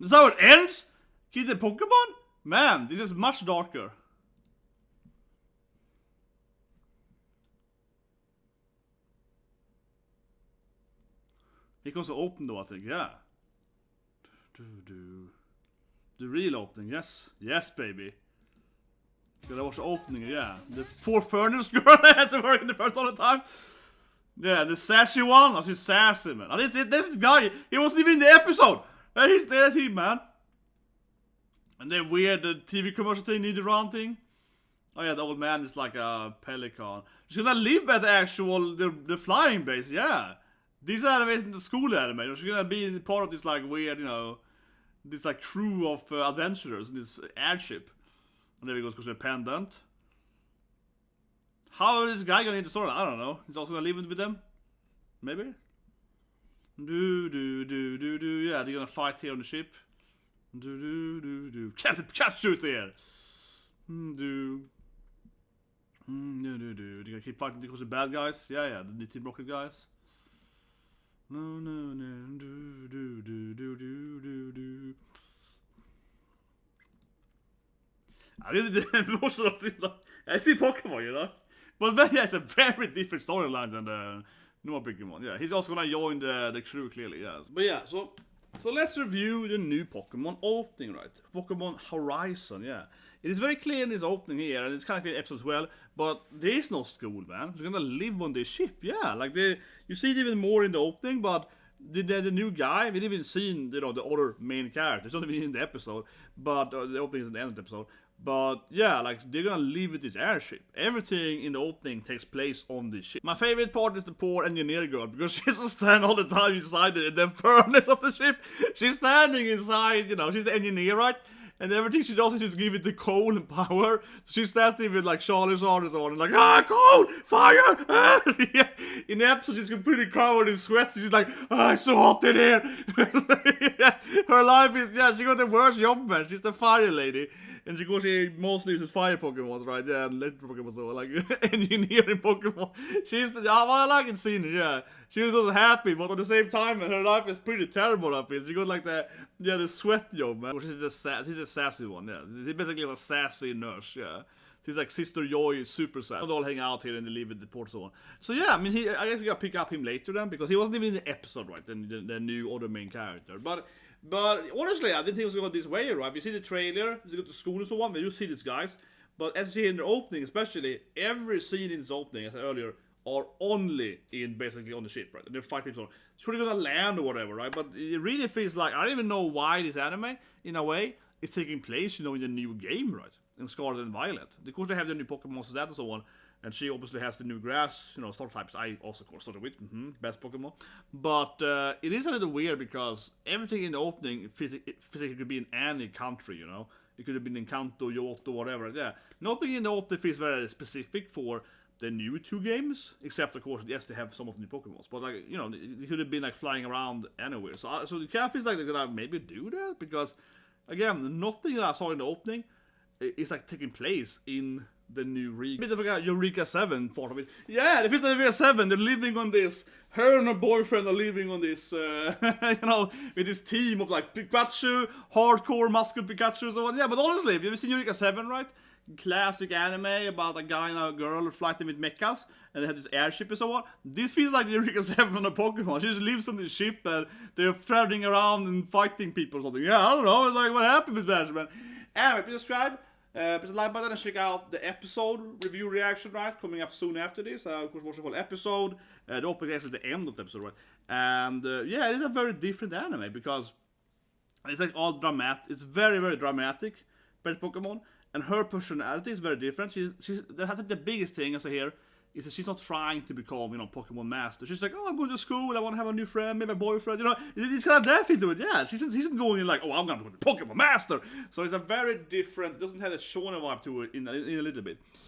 Is that how it ends? Kill the Pokemon? Man, this is much darker. Here comes the open though, I think, yeah. The real opening, yes. Yes, baby. Gotta watch the opening, yeah. The poor furnace girl has to work in the first all the time. Yeah, the sassy one. I see sassy, man. This guy, he wasn't even in the episode. He's there, man. And then weird, the TV commercial thing, need to run thing. Oh yeah, the old man is like a pelican. She's gonna live at the actual, the flying base, yeah. These anime isn't the school anime. She's gonna be part of this like weird, you know, this like crew of adventurers in this airship. And there he goes to a pendant. How is this guy gonna into story? I don't know. He's also gonna live with them? Maybe? Yeah, they're gonna fight here on the ship. KETCHUM here! They're gonna keep fighting because the bad guys? Yeah, the Team Rocket guys. I really most of those I see Pokemon, you know? But Ben has a very different storyline than the normal Pokemon. Yeah, he's also gonna join the crew clearly, yeah. But yeah, so let's review the new Pokemon opening, right? Pokemon Horizon, yeah. It is very clear in this opening here, and it's kind of clear in the episode as well, but there is no school, man. They're gonna live on this ship, yeah. Like, you see it even more in the opening, but the new guy, we didn't even seen, you know, the other main characters. It's not even in the episode, but the opening is at the end of the episode. But yeah, like, they're gonna live with this airship. Everything in the opening takes place on this ship. My favorite part is the poor engineer girl, because she's just standing all the time inside the furnace of the ship. She's standing inside, you know, she's the engineer, right? And everything she does is just give it the coal and power. So she stands there with like Charlie's arms on and like, coal, fire! In the episode, she's completely covered in sweat. She's like, it's so hot in here. Her life is, yeah, she got the worst job, man. She's the fire lady. And she mostly uses fire Pokemon, right? Yeah, and electric Pokemon, so like engineering Pokemon. I like it seeing her, yeah. She was also happy, but at the same time, her life is pretty terrible, I feel. She got like the sweat job, man. She's a sassy one, yeah. She's basically a sassy nurse, yeah. She's like Sister Joy, super sad. They all hang out here and they live at the port, so on. So yeah, I mean, I guess we gotta pick up him later then, because he wasn't even in the episode, right? The new other main character, but honestly, I didn't think it was going to go this way, right? You see the trailer, you go to school and so on, you see these guys. But as you see in the opening, especially, every scene in this opening, as I said earlier, are only basically on the ship, right? And they're fighting so on. It's really going to land or whatever, right? But it really feels like, I don't even know why this anime, in a way, is taking place, you know, in the new game, right? In Scarlet and Violet. Of course, they have the new Pokemon that and so on. And she obviously has the new grass, you know, star types. I also, of course, started with best Pokemon. But it is a little weird because everything in the opening physically could be in any country, you know. It could have been in Kanto, Johto, whatever. Yeah, nothing in the opening feels very specific for the new two games, except of course, yes, they have some of the new Pokemon. But like, you know, it could have been like flying around anywhere. So it kind of feels like they're gonna maybe do that because, again, nothing that I saw in the opening is like taking place in the new Eureka 7 part of it. Yeah, if it's Eureka 7, they're living on this. Her and her boyfriend are living on this, you know, with this team of like Pikachu, hardcore muscle Pikachu and so on. Yeah, but honestly, have you ever seen Eureka 7, right? Classic anime about a guy and a girl fighting with mechas, and they had this airship and so on. This feels like the Eureka 7 on a Pokemon. She just lives on this ship and they're traveling around and fighting people or something. Yeah, I don't know. It's like, what happened with Benjamin? Anyway, please subscribe. Press the like button and check out the episode review reaction, right? Coming up soon after this. Of course, watch the whole episode. The opening is the end of the episode, right? And yeah, it is a very different anime because it's like all dramatic. It's very, very dramatic, but Pokemon. And her personality is very different. That's like the biggest thing, as I hear, is that she's not trying to become, you know, Pokemon Master. She's like, I'm going to school, I want to have a new friend, maybe a boyfriend, you know. It's kind of deaf into it, yeah. She isn't going in like, I'm going to be Pokemon Master. So it's a very different, doesn't have a shonen vibe to it in a little bit.